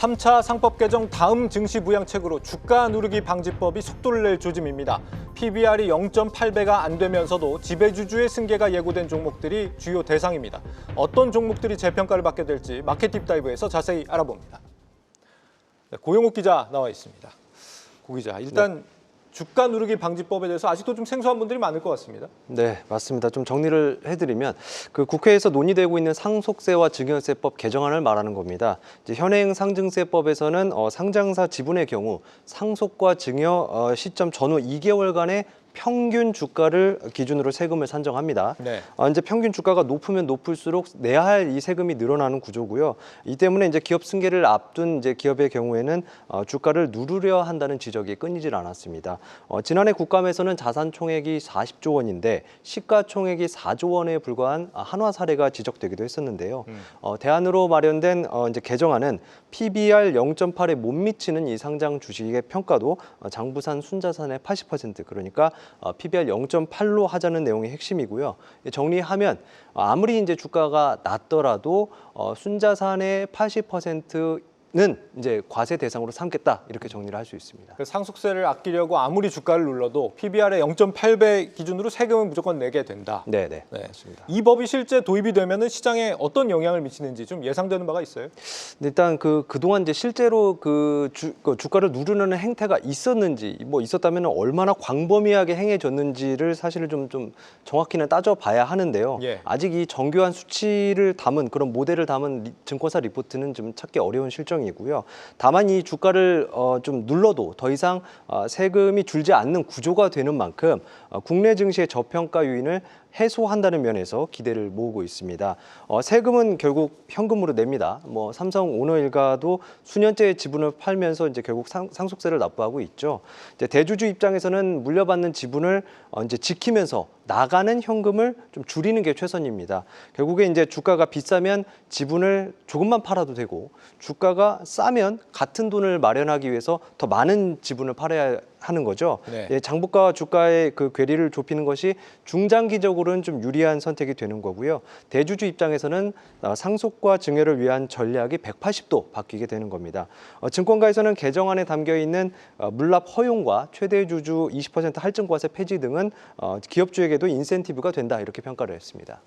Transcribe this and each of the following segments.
3차 상법 개정 다음 증시 부양책으로 주가 누르기 방지법이 속도를 낼 조짐입니다. PBR이 0.8배가 안 되면서도 지배주주의 승계가 예고된 종목들이 주요 대상입니다. 어떤 종목들이 재평가를 받게 될지 마켓 딥다이브에서 자세히 알아봅니다. 네, 고영욱 기자 나와 있습니다. 고 기자, 일단 주가 누르기 방지법에 대해서 아직도 좀 생소한 분들이 많을 것 같습니다. 네, 맞습니다. 좀 정리를 해드리면 국회에서 논의되고 있는 상속세와 증여세법 개정안을 말하는 겁니다. 이제 현행 상증세법에서는 상장사 지분의 경우 상속과 증여 시점 전후 2개월간의 평균 주가를 기준으로 세금을 산정합니다. 네. 이제 평균 주가가 높으면 높을수록 내야 할 이 세금이 늘어나는 구조고요. 이 때문에 이제 기업 승계를 앞둔 이제 기업의 경우에는 주가를 누르려 한다는 지적이 끊이질 않았습니다. 지난해 국감에서는 자산 총액이 40조 원인데 시가총액이 4조 원에 불과한 한화 사례가 지적되기도 했었는데요. 대안으로 마련된 이제 개정안은 PBR 0.8에 못 미치는 이 상장 주식의 평가도 장부산 순자산의 80% 그러니까 PBR 0.8로 하자는 내용이 핵심이고요. 정리하면 아무리 이제 주가가 낮더라도 순자산의 80%는 이제 과세 대상으로 삼겠다 이렇게 정리를 할 수 있습니다. 상속세를 아끼려고 아무리 주가를 눌러도 PBR의 0.8배 기준으로 세금은 무조건 내게 된다. 네. 맞습니다. 이 법이 실제 도입이 되면은 시장에 어떤 영향을 미치는지 좀 예상되는 바가 있어요? 일단 그동안 이제 실제로 주가를 누르는 행태가 있었는지 뭐 있었다면 얼마나 광범위하게 행해졌는지를 사실은 좀 정확히는 따져봐야 하는데요. 예. 아직 이 정교한 수치를 담은 그런 모델을 담은 증권사 리포트는 좀 찾기 어려운 실정이고요. 다만 이 주가를 좀 눌러도 더 이상 세금이 줄지 않는 구조가 되는 만큼 국내 증시의 저평가 요인을 해소한다는 면에서 기대를 모으고 있습니다. 세금은 결국 현금으로 냅니다. 뭐 삼성 오너일가도 수년째 지분을 팔면서 이제 결국 상속세를 납부하고 있죠. 이제 대주주 입장에서는 물려받는 지분을 이제 지키면서 나가는 현금을 좀 줄이는 게 최선입니다. 결국에 이제 주가가 비싸면 지분을 조금만 팔아도 되고 주가가 싸면 같은 돈을 마련하기 위해서 더 많은 지분을 팔아야 하는 거죠. 네. 장부가와 주가의 그 괴리를 좁히는 것이 중장기적으로는 좀 유리한 선택이 되는 거고요. 대주주 입장에서는 상속과 증여를 위한 전략이 180도 바뀌게 되는 겁니다. 증권가에서는 개정안에 담겨 있는 물납 허용과 최대 주주 20% 할증과세 폐지 등은 기업주에게도 인센티브가 된다 이렇게 평가를 했습니다.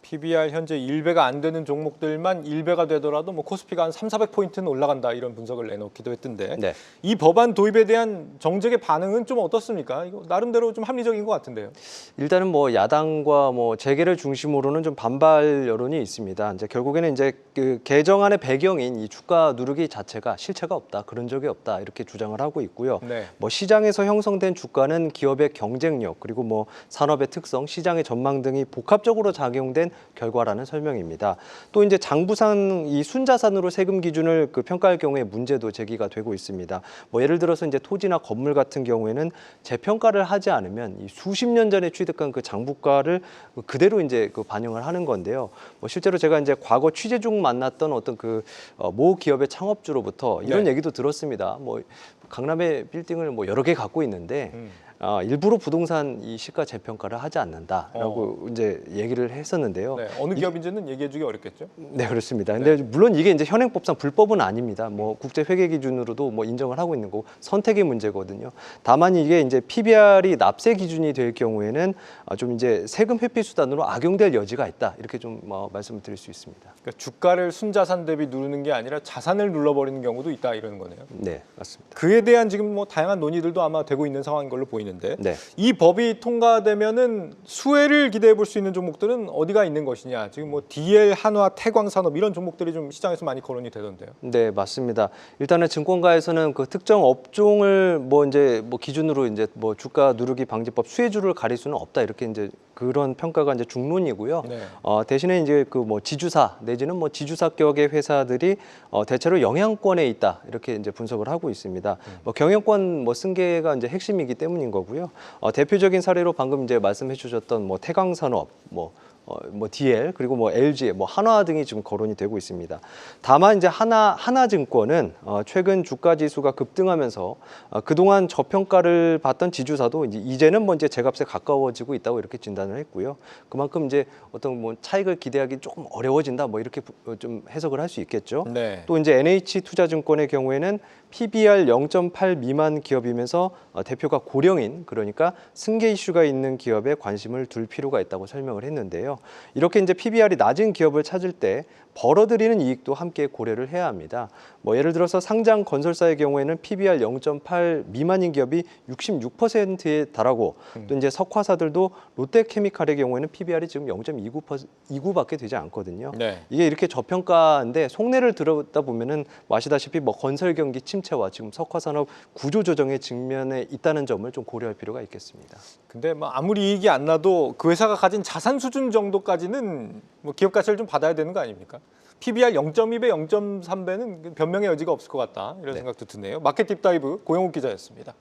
PBR 현재 1배가 안 되는 종목들만 1배가 되더라도 뭐 코스피가 한 300~400포인트는 올라간다 이런 분석을 내놓기도 했던데 네. 이 법안 도입에 대한 정책의 반응은 좀 어떻습니까? 이거 나름대로 좀 합리적인 것 같은데요. 일단은 뭐 야당과 뭐 재계를 중심으로는 좀 반발 여론이 있습니다. 이제 결국에는 이제 그 개정안의 배경인 이 주가 누르기 자체가 실체가 없다, 그런 적이 없다 이렇게 주장을 하고 있고요. 네. 뭐 시장에서 형성된 주가는 기업의 경쟁력 그리고 뭐 산업의 특성, 시장의 전망 등이 복합적으로 작용된 결과라는 설명입니다. 또 이제 장부상 이 순자산으로 세금 기준을 평가할 경우에 문제도 제기가 되고 있습니다. 뭐 예를 들어서 이제 토지나 건물 같은 경우에는 재평가를 하지 않으면 이 수십 년 전에 취득한 그 장부가를 그대로 이제 반영을 하는 건데요. 뭐 실제로 제가 이제 과거 취재 중 만났던 어떤 모 기업의 창업주로부터 이런 네. 얘기도 들었습니다. 뭐 강남에 빌딩을 뭐 여러 개 갖고 있는데. 일부러 부동산 이 시가 재평가를 하지 않는다라고 이제 얘기를 했었는데요. 네, 어느 기업인지는 얘기해주기 어렵겠죠? 네, 그렇습니다. 근데 물론 이게 이제 현행법상 불법은 아닙니다. 뭐 국제 회계 기준으로도 뭐 인정을 하고 있는 거고 선택의 문제거든요. 다만 이게 이제 PBR이 납세 기준이 될 경우에는 좀 이제 세금 회피 수단으로 악용될 여지가 있다. 이렇게 좀 말씀을 드릴 수 있습니다. 그러니까 주가를 순자산 대비 누르는 게 아니라 자산을 눌러버리는 경우도 있다 이러는 거네요. 네, 맞습니다. 그에 대한 지금 뭐 다양한 논의들도 아마 되고 있는 상황인 걸로 보이는데 네. 이 법이 통과되면은 수혜를 기대해 볼 수 있는 종목들은 어디가 있는 것이냐? 지금 뭐 DL, 한화, 태광산업 이런 종목들이 좀 시장에서 많이 거론이 되던데요. 네, 맞습니다. 일단은 증권가에서는 그 특정 업종을 이제 기준으로 이제 주가 누르기 방지법 수혜주를 가릴 수는 없다 이렇게 이제 그런 평가가 이제 중론이고요. 네. 대신에 이제 지주사 내지는 지주사격의 회사들이 대체로 영향권에 있다 이렇게 이제 분석을 하고 있습니다. 경영권 승계가 이제 핵심이기 때문인 거고요. 대표적인 사례로 방금 이제 말씀해 주셨던 태광산업, 뭐 DL 그리고 뭐 LG, 뭐 한화 등이 지금 거론이 되고 있습니다. 다만 이제 하나증권은 최근 주가 지수가 급등하면서 그동안 저평가를 받던 지주사도 이제는 뭐 이제 제값에 가까워지고 있다고 이렇게 진단을 했고요. 그만큼 이제 어떤 뭐 차익을 기대하기 조금 어려워진다, 뭐 이렇게 좀 해석을 할 수 있겠죠. 네. 또 이제 NH투자증권의 경우에는 PBR 0.8 미만 기업이면서 대표가 고령인, 그러니까 승계 이슈가 있는 기업에 관심을 둘 필요가 있다고 설명을 했는데요. 이렇게 이제 PBR이 낮은 기업을 찾을 때 벌어들이는 이익도 함께 고려를 해야 합니다. 뭐 예를 들어서 상장 건설사의 경우에는 PBR 0.8 미만인 기업이 66%에 달하고, 또 이제 석화사들도 롯데케미칼의 경우에는 PBR이 지금 0.29밖에 되지 않거든요. 네. 이게 이렇게 저평가인데 속내를 들여다 보면은 아시다시피 뭐 건설 경기 침체와 지금 석화산업 구조 조정의 직면에 있다는 점을 좀 고려할 필요가 있겠습니다. 근데 뭐 아무리 이익이 안 나도 그 회사가 가진 자산 수준 정도까지는 뭐 기업 가치를 좀 받아야 되는 거 아닙니까? PBR 0.2배, 0.3배는 변명의 여지가 없을 것 같다, 이런 네. 생각도 드네요. 마켓 딥다이브 고영욱 기자였습니다.